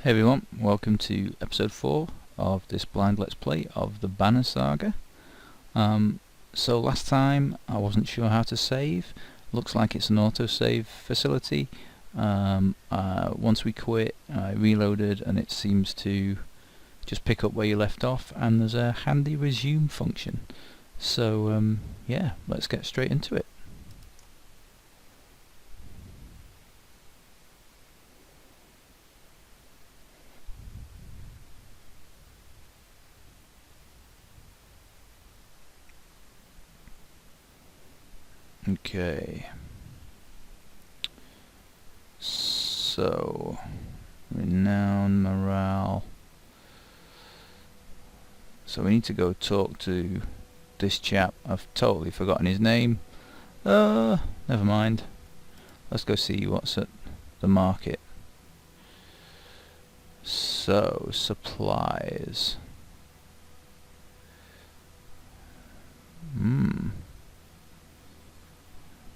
Hey everyone, welcome to episode 4 of this blind let's play of the Banner Saga. So last time I wasn't sure how to save. Looks like it's an autosave facility. Once we quit I reloaded and it seems to just pick up where you left off, and there's a handy resume function. So yeah, let's get straight into it. Okay, so renown, morale. So we need to go talk to this chap. I've totally forgotten his name. Never mind. Let's go see what's at the market. So, supplies.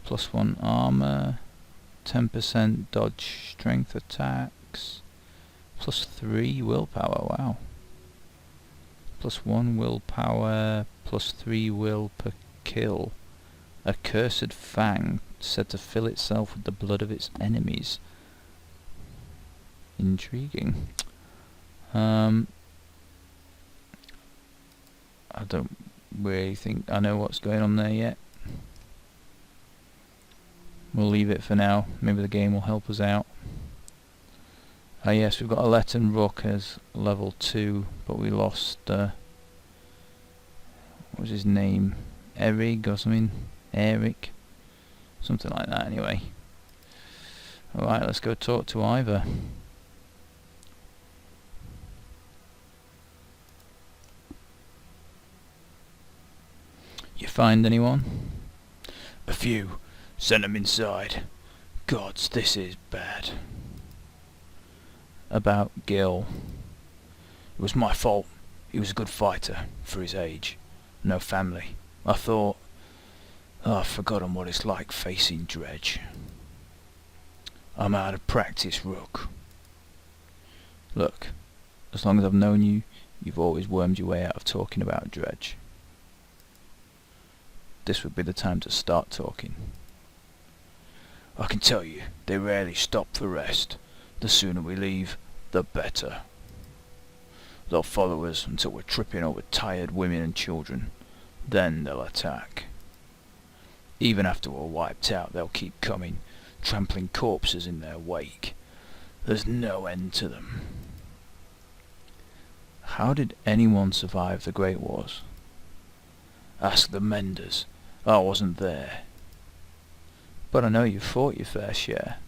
+1 armor, 10% dodge strength attacks, +3 willpower, wow. +1 willpower, +3 will per kill. A cursed fang, said to fill itself with the blood of its enemies. Intriguing. I don't really think I know what's going on there yet. We'll leave it for now. Maybe the game will help us out. Yes, we've got Alette and Rook as level 2, but we lost, what was his name? Erig or something? Eric? Something like that anyway. Alright, let's go talk to Ivor. You find anyone? A few. Sent them inside. Gods, this is bad. About Gil. It was my fault. He was a good fighter, for his age. No family. I thought... I've forgotten what it's like facing Dredge. I'm out of practice, Rook. Look, as long as I've known you, you've always wormed your way out of talking about Dredge. This would be the time to start talking. I can tell you, they rarely stop for rest. The sooner we leave, the better. They'll follow us until we're tripping over tired women and children. Then they'll attack. Even after we're wiped out, they'll keep coming, trampling corpses in their wake. There's no end to them. How did anyone survive the Great Wars? Ask the Menders. I wasn't there. But I know you fought your fair share.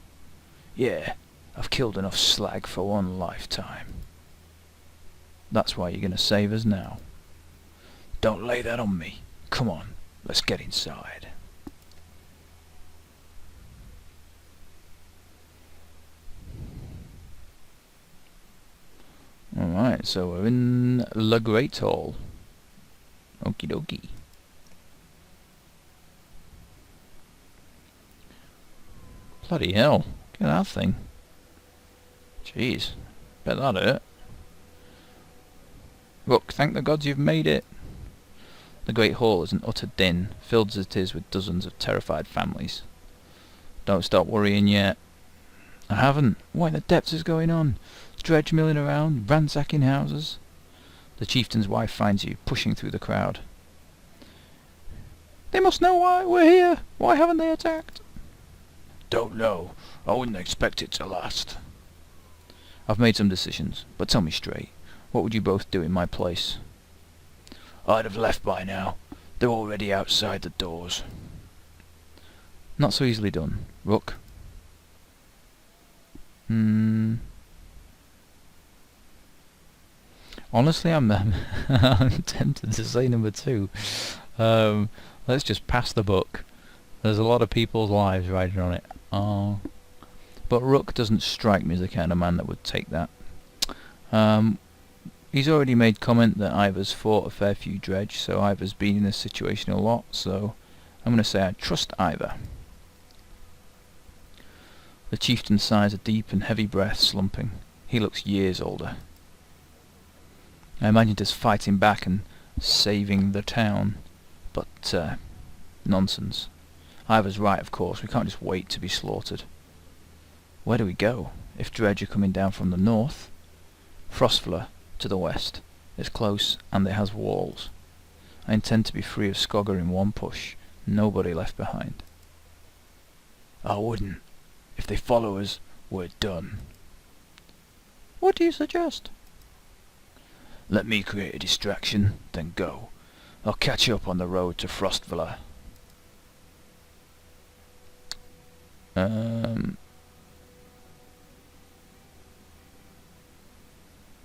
Yeah, I've killed enough slag for one lifetime. That's why you're going to save us now. Don't lay that on me. Come on, let's get inside. Alright, so we're in the Great Hall. Okie dokie. Bloody hell, look at that thing. Jeez, bet that hurt. Look, thank the gods you've made it. The Great Hall is an utter din, filled as it is with dozens of terrified families. Don't stop worrying yet. I haven't. What in the depths is going on? Dredge milling around, ransacking houses. The chieftain's wife finds you, pushing through the crowd. They must know why we're here. Why haven't they attacked? Don't know. I wouldn't expect it to last. I've made some decisions, but tell me straight. What would you both do in my place? I'd have left by now. They're already outside the doors. Not so easily done. Rook? Honestly, I'm tempted to say number 2. Let's just pass the book. There's a lot of people's lives riding on it. But Rook doesn't strike me as the kind of man that would take that. He's already made comment that Ivor's fought a fair few Dredge, so Ivor's been in this situation a lot, so I'm going to say I trust Ivor. The chieftain sighs a deep and heavy breath, slumping. He looks years older. I imagined us fighting back and saving the town, but nonsense. Ivor's right, of course. We can't just wait to be slaughtered. Where do we go? If Dredge are coming down from the north, Frostfler to the west. It's close and it has walls. I intend to be free of Skogger in one push. Nobody left behind. I wouldn't. If they follow us, we're done. What do you suggest? Let me create a distraction, then go. I'll catch you up on the road to Frostvilla.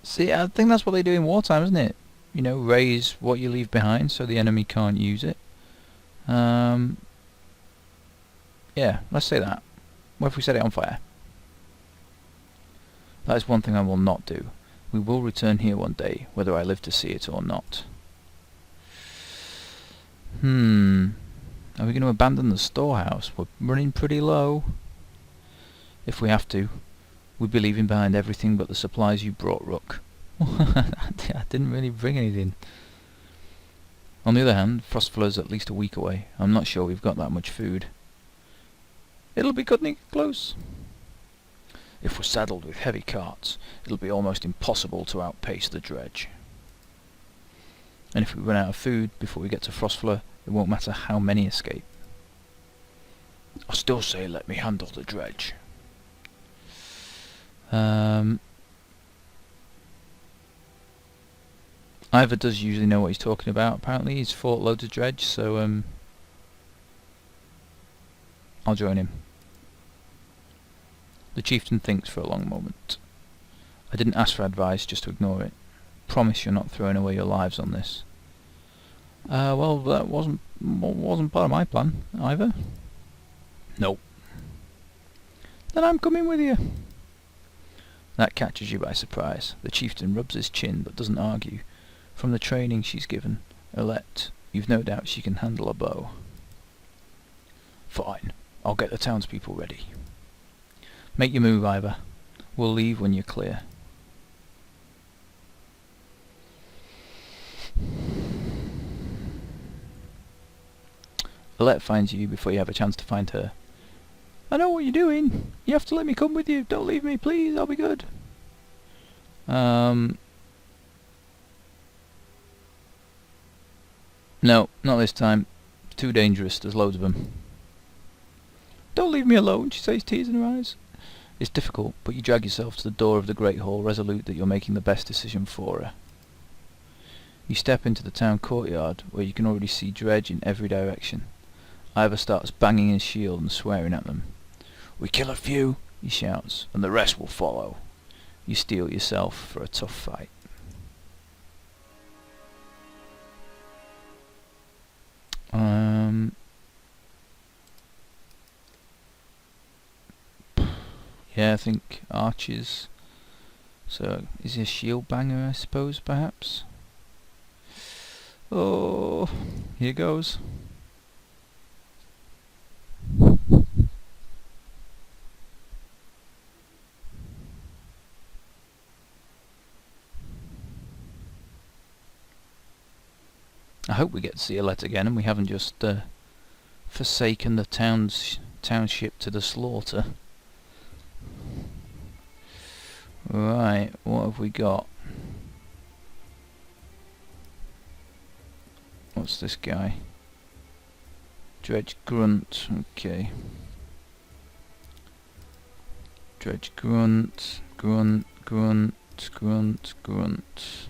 See, I think that's what they do in wartime, isn't it? You know, raise what you leave behind so the enemy can't use it. Yeah, let's say that. What if we set it on fire? That is one thing I will not do. We will return here one day, whether I live to see it or not. Are we going to abandon the storehouse? We're running pretty low. If we have to, we'd be leaving behind everything but the supplies you brought, Rook. I didn't really bring anything. On the other hand, Frostfuller's at least a week away. I'm not sure we've got that much food. It'll be cutting it close. If we're saddled with heavy carts, it'll be almost impossible to outpace the Dredge. And if we run out of food before we get to Frostfuller, it won't matter how many escape. I still say let me handle the Dredge. Ivor does usually know what he's talking about. Apparently he's fought loads of Dredge, so I'll join him. The chieftain thinks for a long moment. I didn't ask for advice, just to ignore it. Promise you're not throwing away your lives on this. Well, that wasn't part of my plan, Ivor. Nope. Then I'm coming with you. That catches you by surprise. The chieftain rubs his chin, but doesn't argue. From the training she's given, Alette, you've no doubt she can handle a bow. Fine. I'll get the townspeople ready. Make your move, Ivor. We'll leave when you're clear. Alette finds you before you have a chance to find her. I know what you're doing. You have to let me come with you. Don't leave me, please. I'll be good. No, not this time. It's too dangerous. There's loads of them. Don't leave me alone, she says, tears in her eyes. It's difficult, but you drag yourself to the door of the Great Hall, resolute that you're making the best decision for her. You step into the town courtyard, where you can already see Dredge in every direction. Ivor starts banging his shield and swearing at them. We kill a few, he shouts, and the rest will follow. You steel yourself for a tough fight. Yeah, I think archers. So, is he a shield banger, I suppose, perhaps? Oh, here goes. I hope we get to see Alette again and we haven't just forsaken the township to the slaughter. Right, what have we got? What's this guy? Dredge Grunt, okay. Dredge Grunt, Grunt, Grunt, Grunt, Grunt.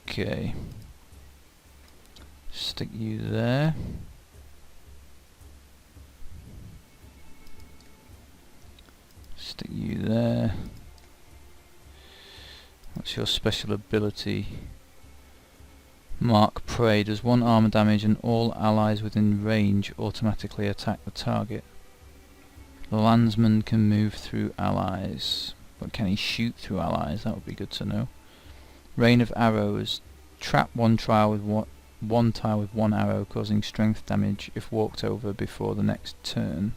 Okay. Stick you there. Stick you there. What's your special ability? Mark Prey. Does 1 armor damage and all allies within range automatically attack the target. The landsman can move through allies. But can he shoot through allies? That would be good to know. Rain of arrows. Trap one tile with one arrow, causing strength damage if walked over before the next turn.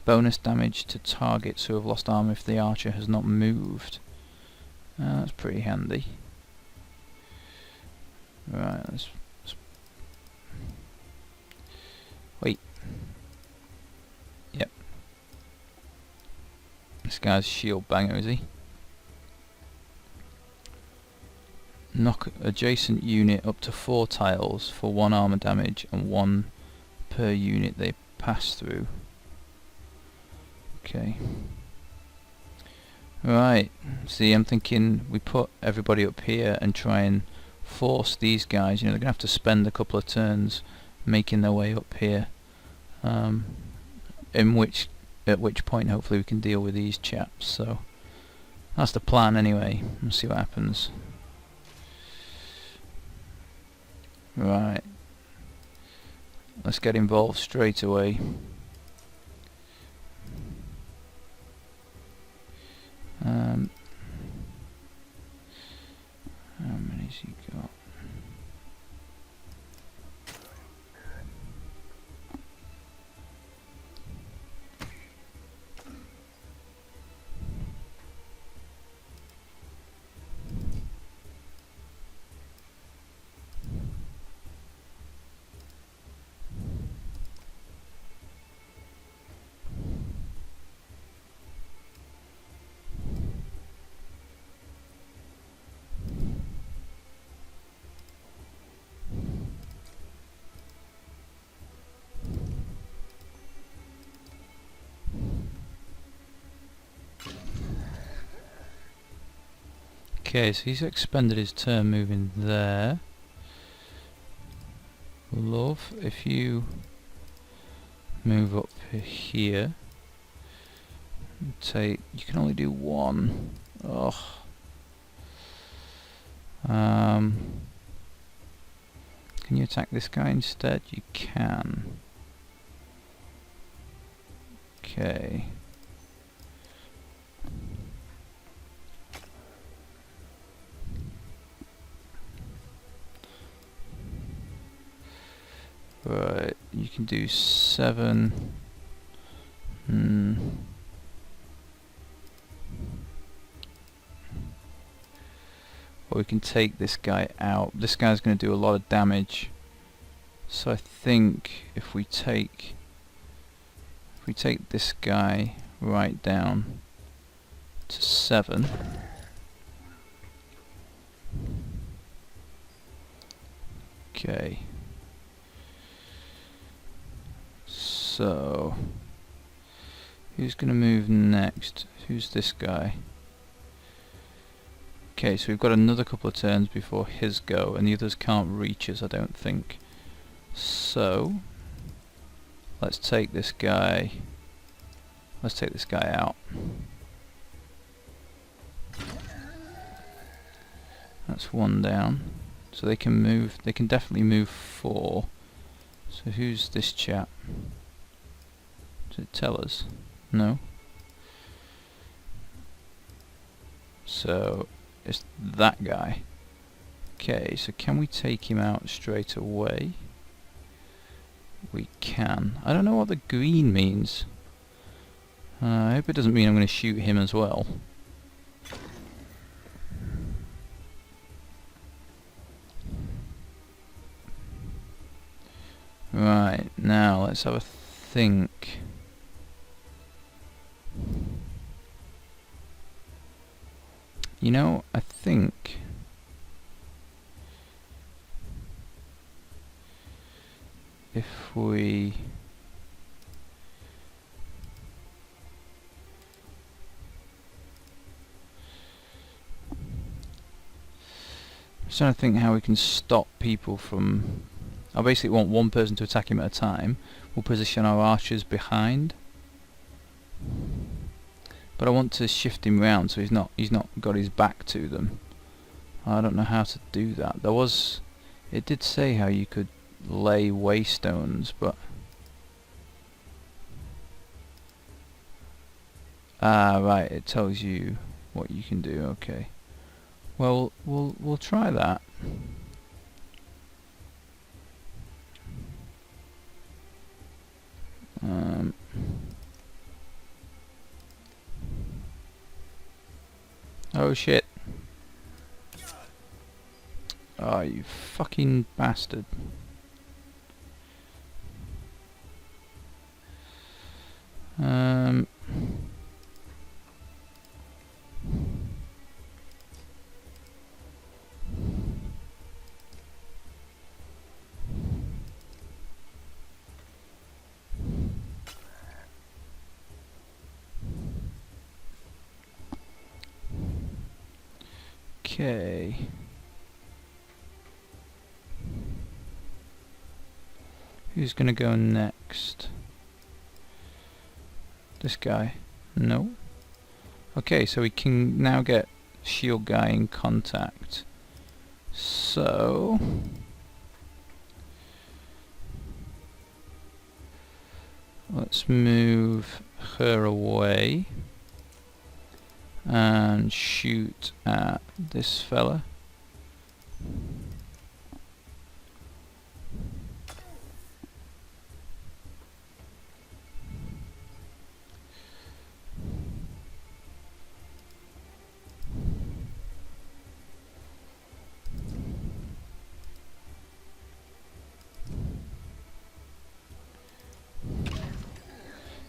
Bonus damage to targets who have lost armor if the archer has not moved. That's pretty handy. Right, let's wait. Yep. This guy's shield banger, is he? Knock adjacent unit up to 4 tiles for 1 armor damage and 1 per unit they pass through. Okay. Right. See, I'm thinking we put everybody up here and try and force these guys. You know, they're gonna have to spend a couple of turns making their way up here. At which point, hopefully, we can deal with these chaps. So that's the plan, anyway. We'll see what happens. Right. Let's get involved straight away. How many's he got? Okay, so he's expended his turn moving there. Love, if you move up here, you can only do 1. Ugh. Can you attack this guy instead? You can. Okay. Right, you can do 7. Or we can take this guy out. This guy's going to do a lot of damage. So I think if we take this guy right down to 7. Okay. So, who's going to move next? Who's this guy? Okay, so we've got another couple of turns before his go, and the others can't reach us, I don't think. So, let's take this guy. Let's take this guy out. That's 1 down. So they can move. They can definitely move 4. So who's this chap? Does it tell us? No. So it's that guy. Okay, so can we take him out straight away? We can. I don't know what the green means. I hope it doesn't mean I'm going to shoot him as well. Right, now let's have a think. You know, I think if we I'm trying to think how we can stop people from... I basically want one person to attack him at a time. We'll position our archers behind. But I want to shift him round so he's not got his back to them. I don't know how to do that. It did say how you could lay waystones, but Ah, right. It tells you what you can do. Okay. Well, we'll try that. Um. Oh shit. Oh, you fucking bastard. Um. Okay. Who's gonna go next? This guy? No. Okay, so we can now get shield guy in contact. So let's move her away and shoot at this fella.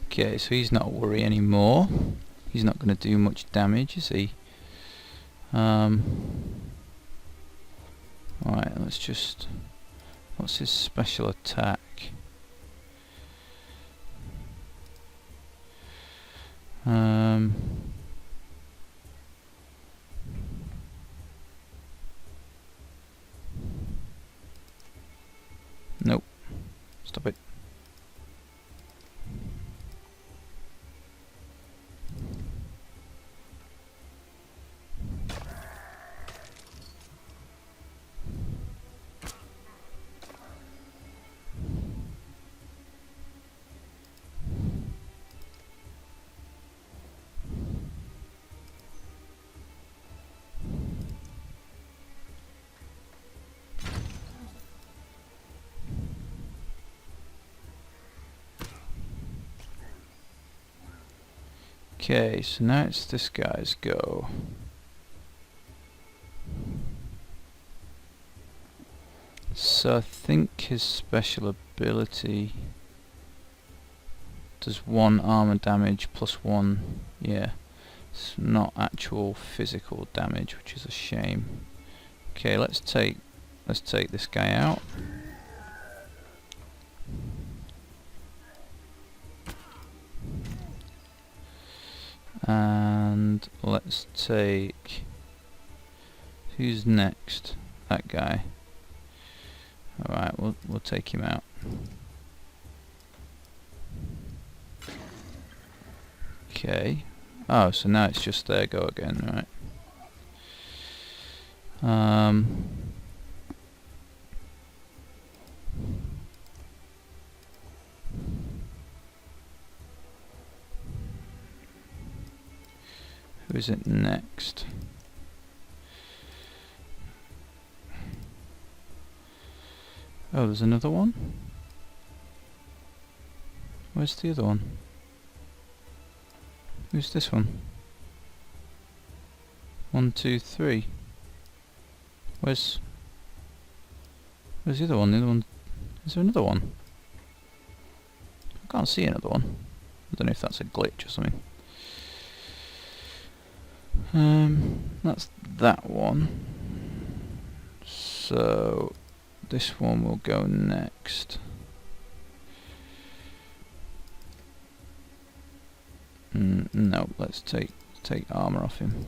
Okay, so he's not a worry anymore. He's not going to do much damage, is he? Alright, let's just... What's his special attack? Nope. Stop it. Okay, so now it's this guy's go. So I think his special ability does 1 armor damage plus 1, yeah. It's not actual physical damage, which is a shame. Okay, let's take this guy out. And let's take... Who's next? That guy. Alright, we'll take him out. Okay. Oh, so now it's just their go again, right? Who is it next? Oh, there's another one? Where's the other one? Who's this one? 1, 2, 3. Where's the other one? The other one... Is there another one? I can't see another one. I don't know if that's a glitch or something. That's that one. So this one will go next. No, let's take armor off him.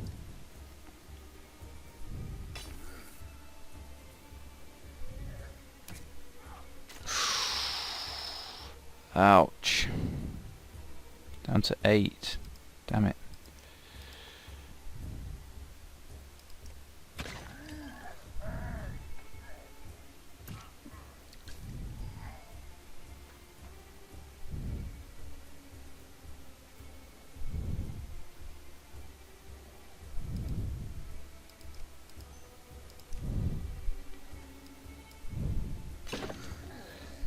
Ouch. Down to 8. Damn it.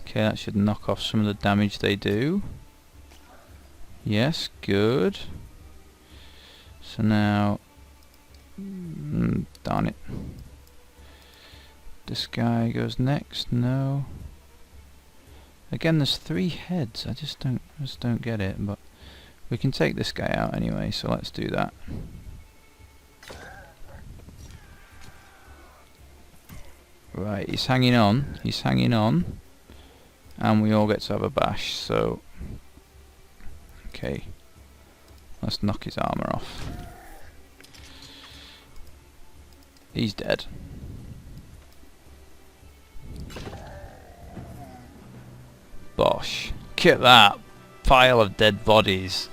Okay, that should knock off some of the damage they do. Yes, good. So now... darn it. This guy goes next. No. Again, there's 3 heads. I just don't get it. But we can take this guy out anyway. So let's do that. Right, he's hanging on. He's hanging on. And we all get to have a bash. So, okay. Let's knock his armor off. He's dead. Bosh. Look at that pile of dead bodies.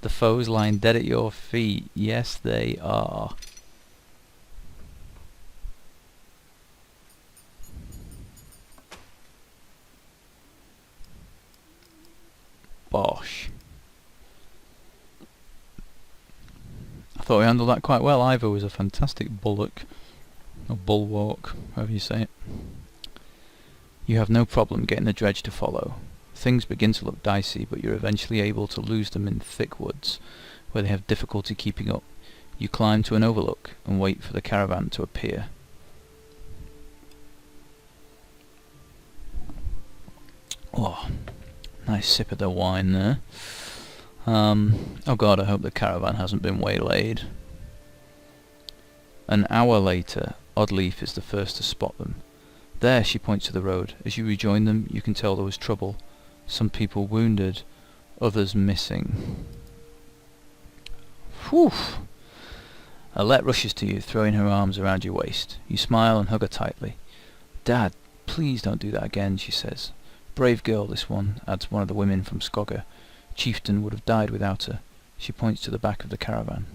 The foes lying dead at your feet. Yes, they are. Bosh. I thought we handled that quite well. Ivor was a fantastic bullock. Or bulwark, however you say it. You have no problem getting the dredge to follow. Things begin to look dicey, but you're eventually able to lose them in thick woods, where they have difficulty keeping up. You climb to an overlook and wait for the caravan to appear. Oh, nice sip of the wine there. Oh god, I hope the caravan hasn't been waylaid. An hour later, Oddleaf is the first to spot them. There, she points to the road. As you rejoin them, you can tell there was trouble. Some people wounded, others missing. Whew! Alette rushes to you, throwing her arms around your waist. You smile and hug her tightly. Dad, please don't do that again, she says. Brave girl, this one, adds one of the women from Skogger. Chieftain would have died without her. She points to the back of the caravan.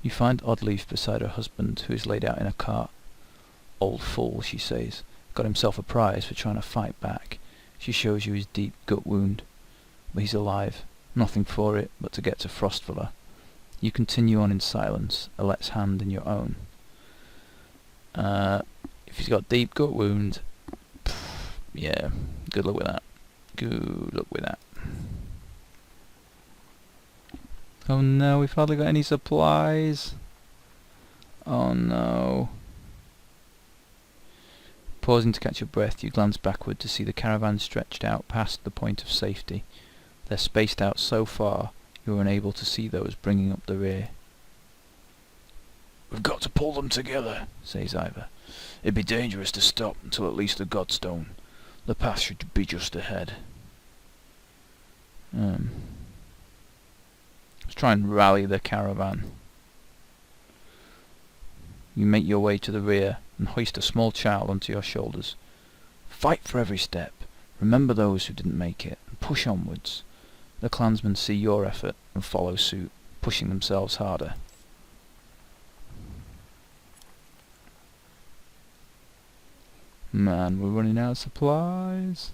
You find Oddleaf beside her husband, who is laid out in a cart. Old fool, she says. Got himself a prize for trying to fight back. She shows you his deep gut wound. But he's alive. Nothing for it but to get to Frostfella. You continue on in silence, Alette's hand in your own. If he's got deep gut wound, yeah, good luck with that. Good luck with that. Oh no, we've hardly got any supplies. Oh no. Pausing to catch your breath, you glance backward to see the caravan stretched out past the point of safety. They're spaced out so far, you're unable to see those bringing up the rear. We've got to pull them together, says Ivor. It'd be dangerous to stop until at least the Godstone. The path should be just ahead. Let's try and rally the caravan. You make your way to the rear and hoist a small child onto your shoulders. Fight for every step. Remember those who didn't make it, and push onwards. The clansmen see your effort and follow suit, pushing themselves harder. Man, we're running out of supplies.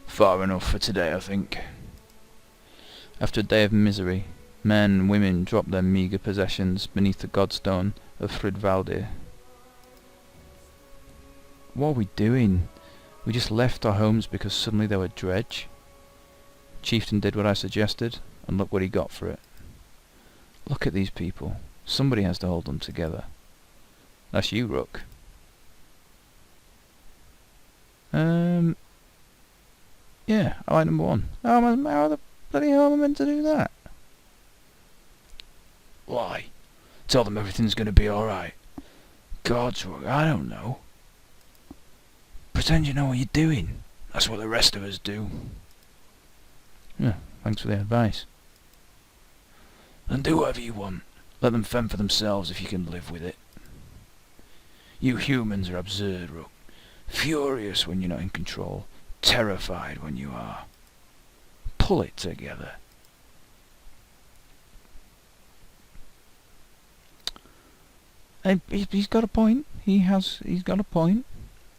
Far enough for today, I think. After a day of misery, men and women drop their meagre possessions beneath the godstone of Fridvaldir. What are we doing? We just left our homes because suddenly there were dredge? Chieftain did what I suggested, and look what he got for it. Look at these people. Somebody has to hold them together. That's you, Rook. Yeah, I like number 1. How the bloody hell am I meant to do that? Lie. Tell them everything's going to be alright. God's work, I don't know. Pretend you know what you're doing. That's what the rest of us do. Yeah, thanks for the advice. And do whatever you want. Let them fend for themselves if you can live with it. You humans are absurd, Rook. Furious when you're not in control. Terrified when you are. Pull it together. He's got a point. He's got a point.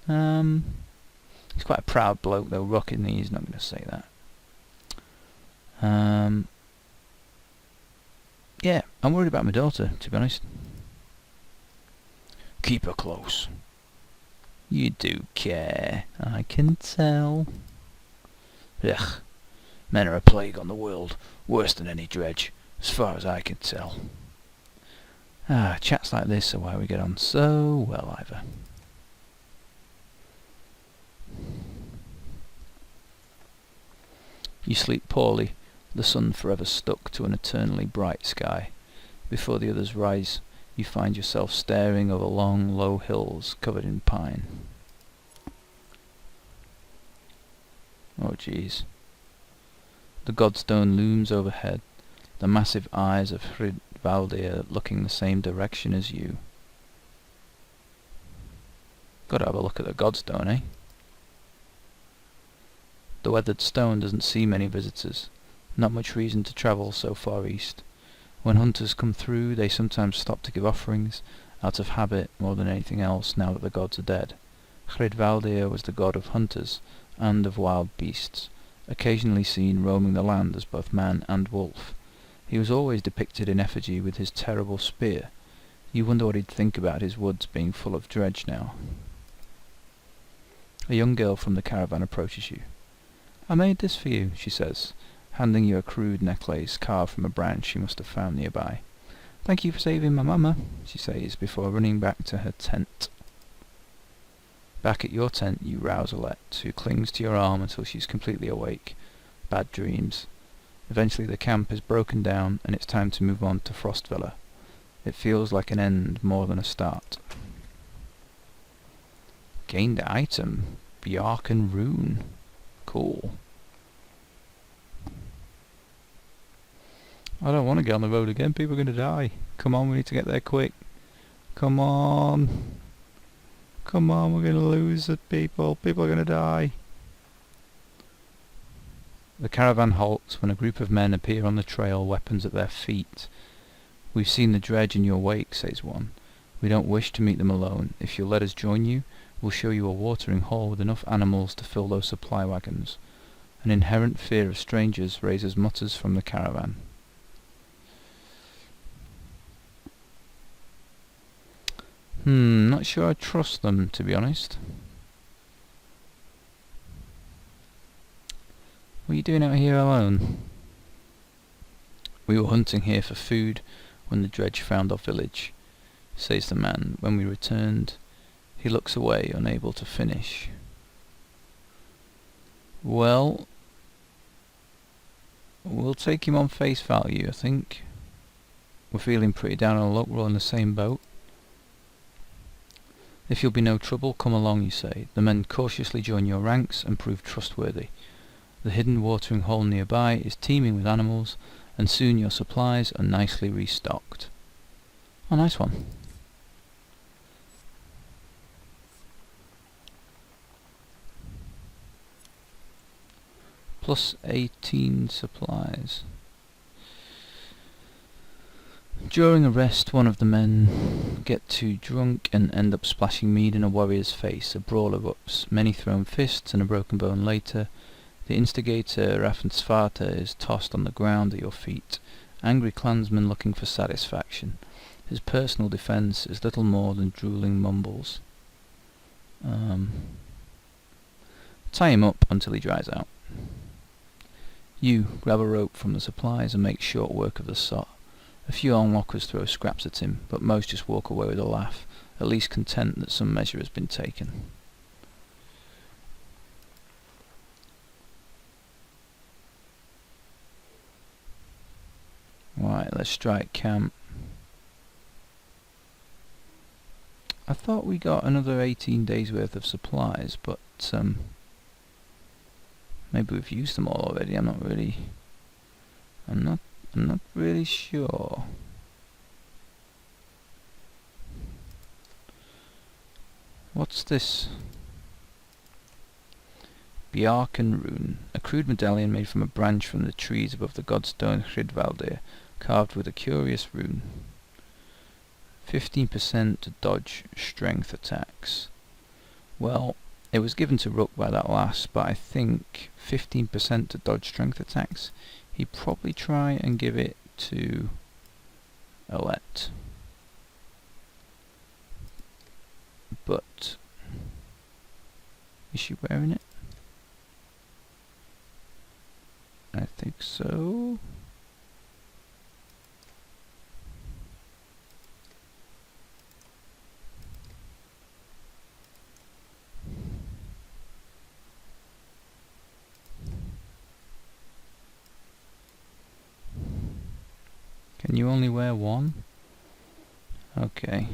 He's quite a proud bloke though, Rock, isn't he? He's not going to say that. Yeah, I'm worried about my daughter, to be honest. Keep her close. You do care, I can tell. Ugh, men are a plague on the world, worse than any dredge, as far as I can tell. Chats like this are why we get on so well, Ivor. You sleep poorly, the sun forever stuck to an eternally bright sky. Before the others rise, you find yourself staring over long, low hills covered in pine. Oh jeez. The Godstone looms overhead, the massive eyes of Valdir looking the same direction as you. Gotta have a look at the Godstone, eh? The weathered stone doesn't see many visitors. Not much reason to travel so far east. When hunters come through, they sometimes stop to give offerings, out of habit more than anything else now that the gods are dead. Hridvaldir was the god of hunters and of wild beasts, occasionally seen roaming the land as both man and wolf. He was always depicted in effigy with his terrible spear. You wonder what he'd think about his woods being full of dredge now. A young girl from the caravan approaches you. "I made this for you," she says, handing you a crude necklace carved from a branch she must have found nearby. "Thank you for saving my mama," she says, before running back to her tent. Back at your tent you rouse Alette, who clings to your arm until she's completely awake. Bad dreams. Eventually the camp is broken down, and it's time to move on to Frostvilla. It feels like an end more than a start. Gained item. Bjarken Rune. Cool. I don't want to get on the road again. People are going to die. Come on, we need to get there quick. Come on. Come on, we're going to lose the people. People are going to die. The caravan halts when a group of men appear on the trail, weapons at their feet. "We've seen the dredge in your wake," says one. "We don't wish to meet them alone. If you'll let us join you, we'll show you a watering hole with enough animals to fill those supply wagons." An inherent fear of strangers raises mutters from the caravan. Not sure I trust them, to be honest. What are you doing out here alone? "We were hunting here for food when the dredge found our village," says the man. "When we returned..." He looks away, unable to finish. Well, we'll take him on face value, I think. We're feeling pretty down on luck, we're all in the same boat. "If you'll be no trouble, come along," you say. The men cautiously join your ranks and prove trustworthy. The hidden watering hole nearby is teeming with animals, and soon your supplies are nicely restocked. Oh, nice one. Plus 18 supplies. During a rest, one of the men get too drunk and end up splashing mead in a warrior's face. A brawl erupts, many thrown fists, and a broken bone later. The instigator, Raffensvater, is tossed on the ground at your feet, angry clansman looking for satisfaction. His personal defence is little more than drooling mumbles. Tie him up until he dries out. You grab a rope from the supplies and make short work of the sot. A few onlookers throw scraps at him, but most just walk away with a laugh, at least content that some measure has been taken. Right, let's strike camp. I thought we got another 18 days worth of supplies, but maybe we've used them all already. I'm not really sure. What's this? Bjarken Rune, a crude medallion made from a branch from the trees above the godstone Hridvaldir, carved with a curious rune. 15% to dodge strength attacks. Well, it was given to Rook by that last, but I think 15% to dodge strength attacks. He'd probably try and give it to Alette. But is she wearing it? I think so. Can you only wear one? Okay.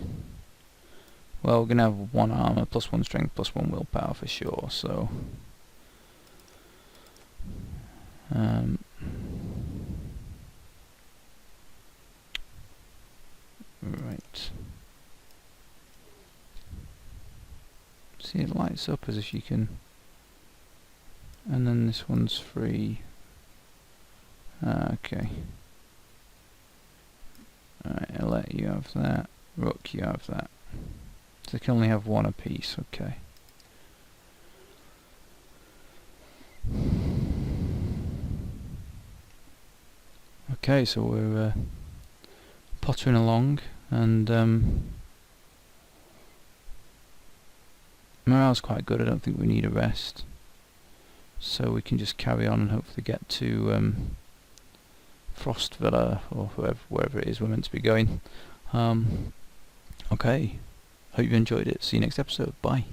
Well, we're gonna have 1 armor, plus 1 strength, plus 1 willpower for sure, so... Right. See, it lights up as if you can... And then this one's free. Okay. Alright, I'll let you have that. Rook, you have that. So they can only have 1 apiece, okay. Okay, so we're pottering along, and morale's quite good. I don't think we need a rest, so we can just carry on and hopefully get to Frost Villa, or wherever it is we're meant to be going. Okay, hope you enjoyed it. See you next episode. Bye.